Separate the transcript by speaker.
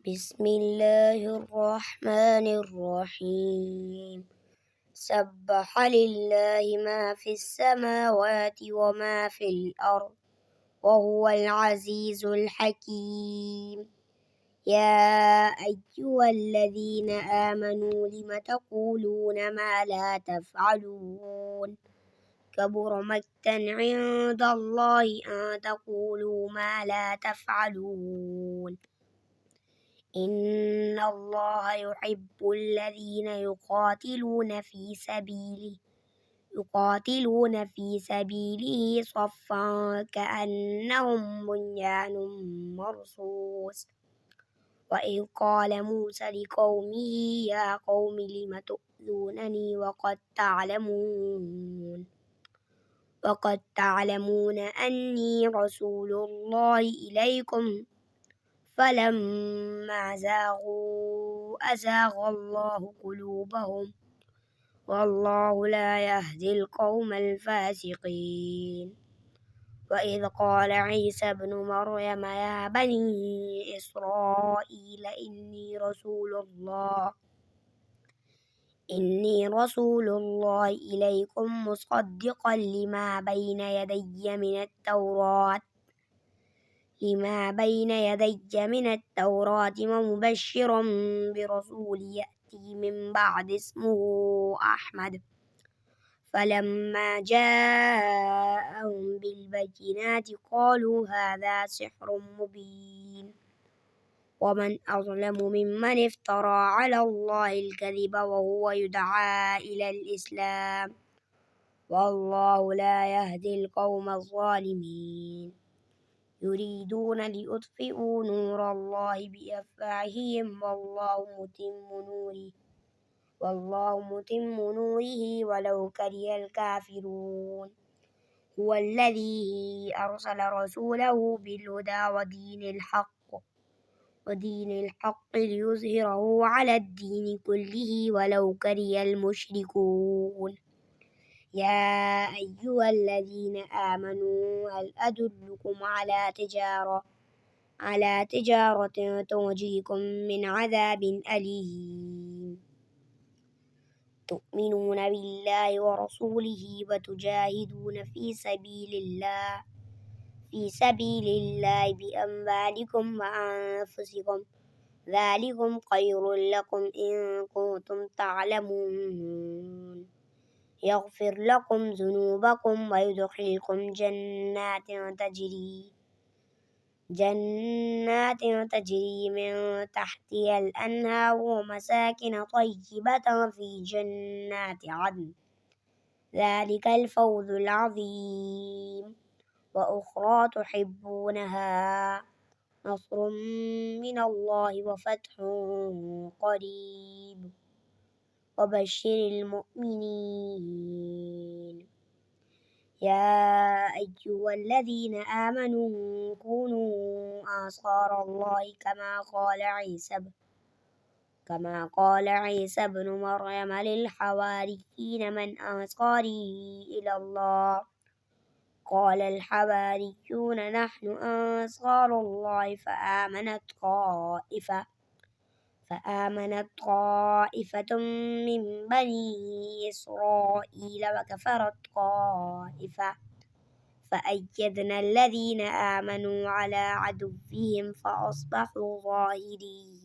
Speaker 1: بسم الله الرحمن الرحيم. سبح لله ما في السماوات وما في الأرض وهو العزيز الحكيم. يا أيها الذين آمنوا لم تقولون ما لا تفعلون كبر مقتا عند الله أن تقولوا ما لا تفعلون. إن الله يحب الذين يقاتلون في سبيله صفا كأنهم بنيان مرصوص. وإذ قال موسى لقومه يا قوم لم تؤذونني وقد تعلمون أني رسول الله إليكم فلما زاغوا أزاغ الله قلوبهم والله لا يهدي القوم الفاسقين. وإذ قال عيسى ابن مريم يا بني إسرائيل إني رسول الله إليكم مصدقا لما بين يدي من التوراة ومبشرا برسول يأتي من بعد اسمه أحمد. فلما جاءهم بالبينات قالوا هذا سحر مبين. ومن أظلم ممن افترى على الله الكذب وهو يدعى إلى الإسلام والله لا يهدي القوم الظالمين. يريدون ليطفئوا نور الله بأفواههم والله متم نوره ولو كره الكافرون. هو الذي أرسل رسوله بالهدى ودين الحق ليظهره على الدين كله ولو كره المشركون. يا أيها الذين آمنوا هل أدلكم على تجارة تنجيكم من عذاب أليم. تؤمنون بالله ورسوله وتجاهدون في سبيل الله بأموالكم وأنفسكم ذلكم خير لكم إن كنتم تعلمون. يغفر لكم ذنوبكم ويدخلكم جنات تجري من تحتها الأنهار ومساكن طيبة في جنات عدن ذلك الفوز العظيم. وأخرى تحبونها نصر من الله وفتح قريب وبشر المؤمنين. يا أيها الذين آمنوا كونوا أنصار الله كما قال عيسى ابن مريم للحواريين من أنصاري إلى الله قال الحواريون نحن أنصار الله فآمنت طائفة من بني إسرائيل وكفرت طائفة فأيدنا الذين آمنوا على عدوهم فأصبحوا ظاهرين.